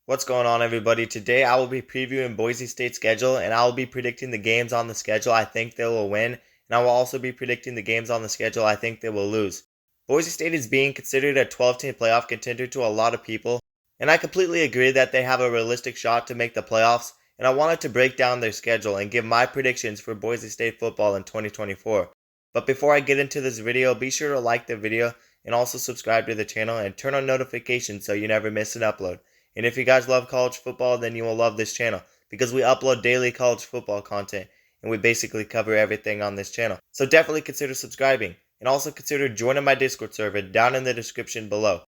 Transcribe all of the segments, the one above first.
What's going on, everybody? Today I will be previewing Boise State's schedule and I will be predicting the games on the schedule I think they will win, and I will also be predicting the games on the schedule I think they will lose. Boise State is being considered a 12-team playoff contender to a lot of people, and I completely agree that they have a realistic shot to make the playoffs, and I wanted to break down their schedule and give my predictions for Boise State football in 2024. But before I get into this video, be sure to like the video and also subscribe to the channel and turn on notifications so you never miss an upload. And if you guys love college football, then you will love this channel because we upload daily college football content and we basically cover everything on this channel. So definitely consider subscribing and also consider joining my Discord server down in the description below.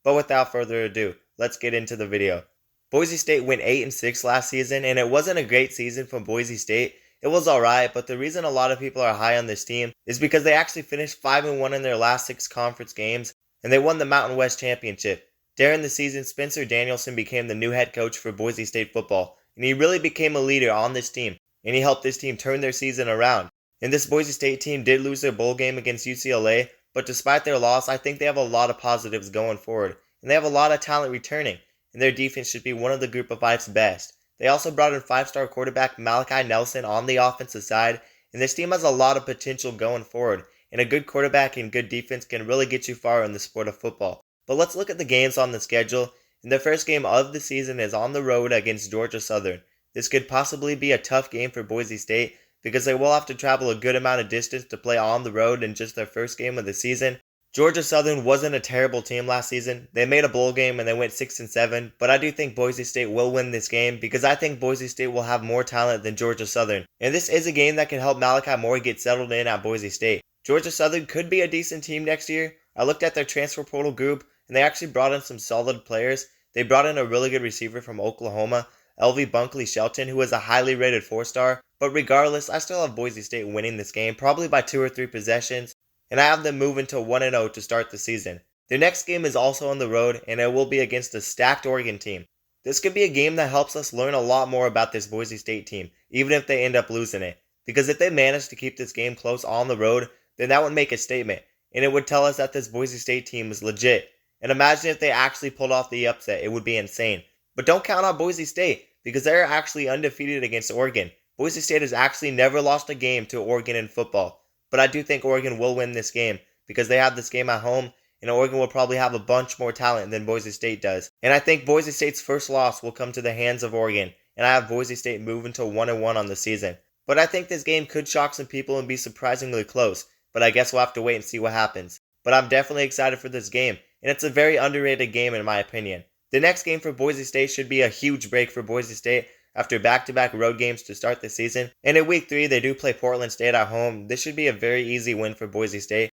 But without further ado, let's get into the video. Boise State went 8-6 last season, and it wasn't a great season from Boise State. It was alright, but the reason a lot of people are high on this team is because they actually finished 5-1 in their last 6 conference games, and they won the Mountain West Championship. During the season, Spencer Danielson became the new head coach for Boise State football, and he really became a leader on this team, and he helped this team turn their season around. And this Boise State team did lose their bowl game against UCLA, but despite their loss, I think they have a lot of positives going forward, and they have a lot of talent returning, and their defense should be one of the Group of Five's best. They also brought in 5-star quarterback Malachi Nelson on the offensive side, and this team has a lot of potential going forward, and a good quarterback and good defense can really get you far in the sport of football. But let's look at the games on the schedule, and the first game of the season is on the road against Georgia Southern. This could possibly be a tough game for Boise State because they will have to travel a good amount of distance to play on the road in just their first game of the season. Georgia Southern wasn't a terrible team last season. They made a bowl game and they went 6-7, but I do think Boise State will win this game because I think Boise State will have more talent than Georgia Southern. And this is a game that can help Malachi Moore get settled in at Boise State. Georgia Southern could be a decent team next year. I looked at their transfer portal group, and they actually brought in some solid players. They brought in a really good receiver from Oklahoma, LV Bunkley Shelton, who is a highly rated 4-star. But regardless, I still have Boise State winning this game, probably by 2 or 3 possessions, and I have them moving to 1-0 to start the season. Their next game is also on the road, and it will be against a stacked Oregon team. This could be a game that helps us learn a lot more about this Boise State team, even if they end up losing it. Because if they manage to keep this game close on the road, then that would make a statement, and it would tell us that this Boise State team is legit. And imagine if they actually pulled off the upset, it would be insane. But don't count on Boise State, because they're actually undefeated against Oregon. Boise State has actually never lost a game to Oregon in football. But I do think Oregon will win this game, because they have this game at home, and Oregon will probably have a bunch more talent than Boise State does. And I think Boise State's first loss will come to the hands of Oregon, and I have Boise State moving to 1-1 on the season. But I think this game could shock some people and be surprisingly close, but I guess we'll have to wait and see what happens. But I'm definitely excited for this game, and it's a very underrated game in my opinion. The next game for Boise State should be a huge break for Boise State after back-to-back road games to start the season. And in week 3, they do play Portland State at home. This should be a very easy win for Boise State.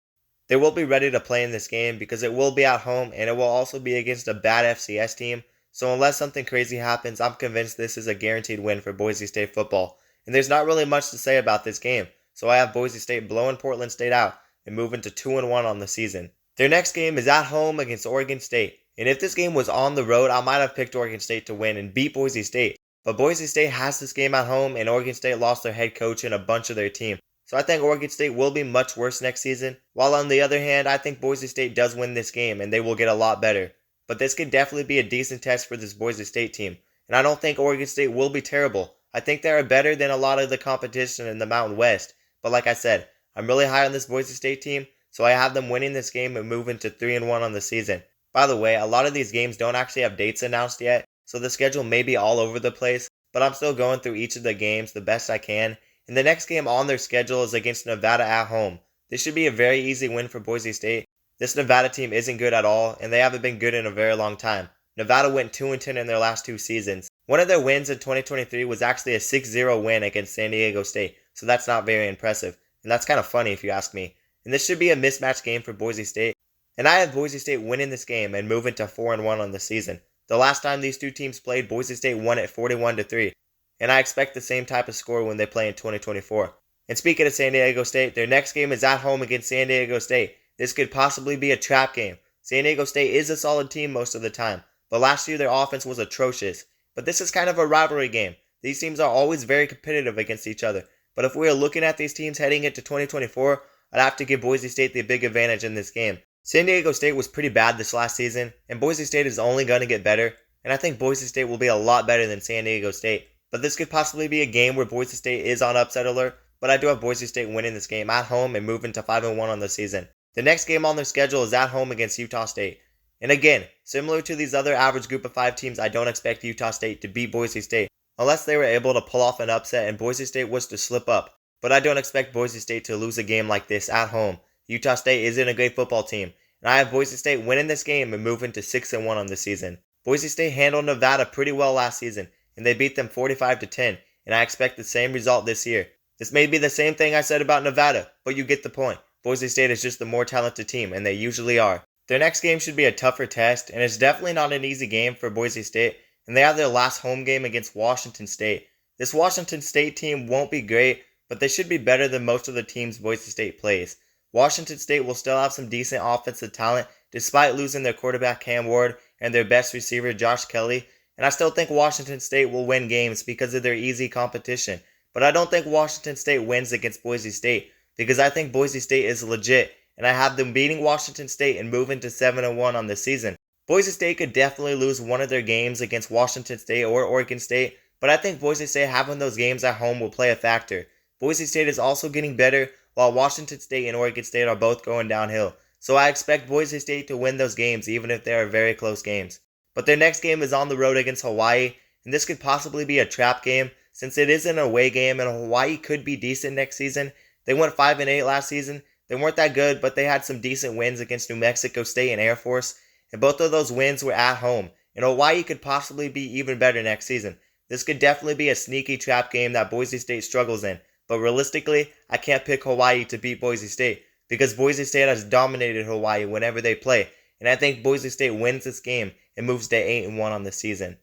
They will be ready to play in this game because it will be at home and it will also be against a bad FCS team. So unless something crazy happens, I'm convinced this is a guaranteed win for Boise State football. And there's not really much to say about this game. So I have Boise State blowing Portland State out and moving to 2-1 on the season. Their next game is at home against Oregon State. And if this game was on the road, I might have picked Oregon State to win and beat Boise State. But Boise State has this game at home, and Oregon State lost their head coach and a bunch of their team. So I think Oregon State will be much worse next season. While on the other hand, I think Boise State does win this game, and they will get a lot better. But this could definitely be a decent test for this Boise State team. And I don't think Oregon State will be terrible. I think they are better than a lot of the competition in the Mountain West. But like I said, I'm really high on this Boise State team, so I have them winning this game and moving to 3-1 on the season. By the way, a lot of these games don't actually have dates announced yet, so the schedule may be all over the place, but I'm still going through each of the games the best I can. And the next game on their schedule is against Nevada at home. This should be a very easy win for Boise State. This Nevada team isn't good at all, and they haven't been good in a very long time. Nevada went 2-10 in their last 2 seasons. One of their wins in 2023 was actually a 6-0 win against San Diego State, so that's not very impressive. And that's kind of funny if you ask me. And this should be a mismatched game for Boise State. And I have Boise State winning this game and moving to 4-1 on the season. The last time these two teams played, Boise State won it 41-3. And I expect the same type of score when they play in 2024. And speaking of San Diego State, their next game is at home against San Diego State. This could possibly be a trap game. San Diego State is a solid team most of the time, but last year their offense was atrocious. But this is kind of a rivalry game. These teams are always very competitive against each other. But if we are looking at these teams heading into 2024, I'd have to give Boise State the big advantage in this game. San Diego State was pretty bad this last season, and Boise State is only going to get better. and I think Boise State will be a lot better than San Diego State. But this could possibly be a game where Boise State is on upset alert, but I do have Boise State winning this game at home and moving to 5-1 on the season. The next game on their schedule is at home against Utah State. And again, similar to these other average group of 5 teams, I don't expect Utah State to beat Boise State, unless they were able to pull off an upset and Boise State was to slip up. But I don't expect Boise State to lose a game like this at home. Utah State isn't a great football team, and I have Boise State winning this game and moving to 6-1 on the season. Boise State handled Nevada pretty well last season, and they beat them 45-10, and I expect the same result this year. This may be the same thing I said about Nevada, but you get the point. Boise State is just the more talented team, and they usually are. Their next game should be a tougher test, and it's definitely not an easy game for Boise State, and they have their last home game against Washington State. This Washington State team won't be great, but they should be better than most of the teams Boise State plays. Washington State will still have some decent offensive talent despite losing their quarterback Cam Ward and their best receiver Josh Kelly, and I still think Washington State will win games because of their easy competition. But I don't think Washington State wins against Boise State because I think Boise State is legit, and I have them beating Washington State and moving to 7-1 on the season. Boise State could definitely lose one of their games against Washington State or Oregon State, but I think Boise State having those games at home will play a factor. Boise State is also getting better, while Washington State and Oregon State are both going downhill. So I expect Boise State to win those games even if they are very close games. But their next game is on the road against Hawaii, and this could possibly be a trap game since it is an away game and Hawaii could be decent next season. They went 5-8 last season. They weren't that good, but they had some decent wins against New Mexico State and Air Force, and both of those wins were at home, and Hawaii could possibly be even better next season. This could definitely be a sneaky trap game that Boise State struggles in, but realistically, I can't pick Hawaii to beat Boise State because Boise State has dominated Hawaii whenever they play, and I think Boise State wins this game and moves to 8-1 on the season.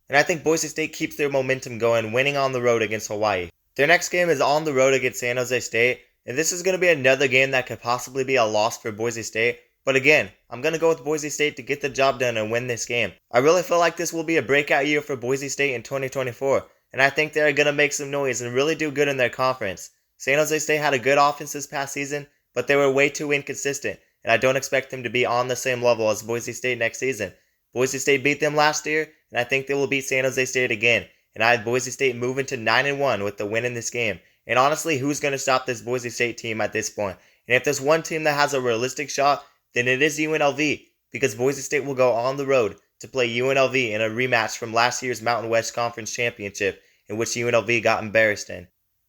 And I think Boise State keeps their momentum going, winning on the road against Hawaii. Their next game is on the road against San Jose State, and this is going to be another game that could possibly be a loss for Boise State. But again, I'm going to go with Boise State to get the job done and win this game. I really feel like this will be a breakout year for Boise State in 2024, and I think they're going to make some noise and really do good in their conference. San Jose State had a good offense this past season, but they were way too inconsistent, and I don't expect them to be on the same level as Boise State next season. Boise State beat them last year, and I think they will beat San Jose State again, and I have Boise State moving to 9-1 with the win in this game. And honestly, who's going to stop this Boise State team at this point? And if there's one team that has a realistic shot, then it is UNLV, because Boise State will go on the road to play UNLV in a rematch from last year's Mountain West Conference Championship, in which UNLV got embarrassed in.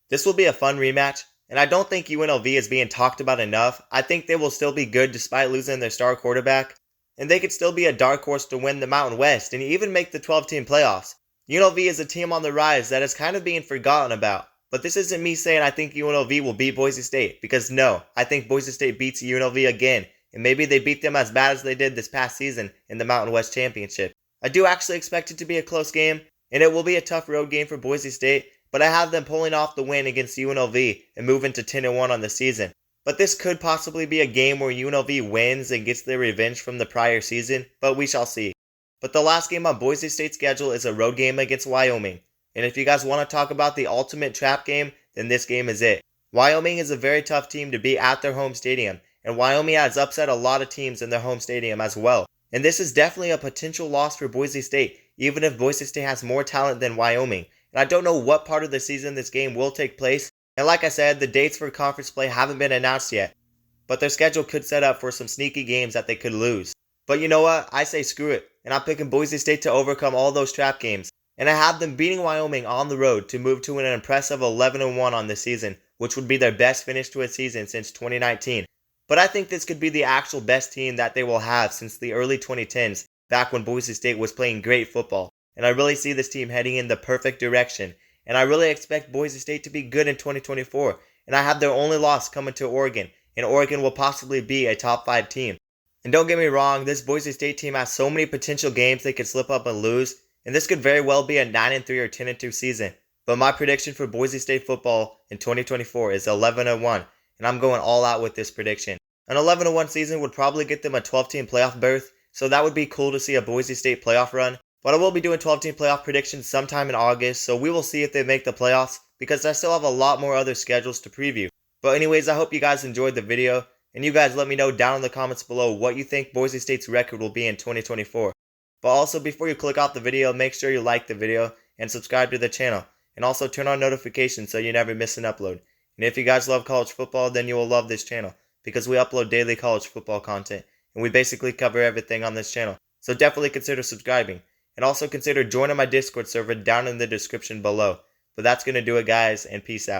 This will be a fun rematch, and I don't think UNLV is being talked about enough. I think they will still be good despite losing their star quarterback, and they could still be a dark horse to win the Mountain West and even make the 12-team playoffs. UNLV is a team on the rise that is kind of being forgotten about. But this isn't me saying I think UNLV will beat Boise State, because no, I think Boise State beats UNLV again, and maybe they beat them as bad as they did this past season in the Mountain West Championship. I do actually expect it to be a close game, and it will be a tough road game for Boise State, but I have them pulling off the win against UNLV and moving to 10-1 on the season. But this could possibly be a game where UNLV wins and gets their revenge from the prior season, but we shall see. But the last game on Boise State's schedule is a road game against Wyoming. And if you guys want to talk about the ultimate trap game, then this game is it. Wyoming is a very tough team to beat at their home stadium, and Wyoming has upset a lot of teams in their home stadium as well. And this is definitely a potential loss for Boise State, even if Boise State has more talent than Wyoming. And I don't know what part of the season this game will take place, and like I said, the dates for conference play haven't been announced yet. But their schedule could set up for some sneaky games that they could lose. But you know what? I say screw it, and I'm picking Boise State to overcome all those trap games. And I have them beating Wyoming on the road to move to an impressive 11-1 on this season, which would be their best finish to a season since 2019. But I think this could be the actual best team that they will have since the early 2010s, back when Boise State was playing great football. And I really see this team heading in the perfect direction. And I really expect Boise State to be good in 2024. And I have their only loss coming to Oregon, and Oregon will possibly be a top 5 team. And don't get me wrong, this Boise State team has so many potential games they could slip up and lose, and this could very well be a 9-3 or 10-2 season. But my prediction for Boise State football in 2024 is 11-1, and I'm going all out with this prediction. An 11-1 season would probably get them a 12-team playoff berth, so that would be cool to see a Boise State playoff run. But I will be doing 12-team playoff predictions sometime in August, so we will see if they make the playoffs, because I still have a lot more other schedules to preview. But anyways, I hope you guys enjoyed the video, and you guys let me know down in the comments below what you think Boise State's record will be in 2024. But also, before you click off the video, make sure you like the video and subscribe to the channel. And also turn on notifications so you never miss an upload. And if you guys love college football, then you will love this channel, because we upload daily college football content, and we basically cover everything on this channel. So definitely consider subscribing. And also consider joining my Discord server down in the description below. But that's going to do it, guys, and peace out.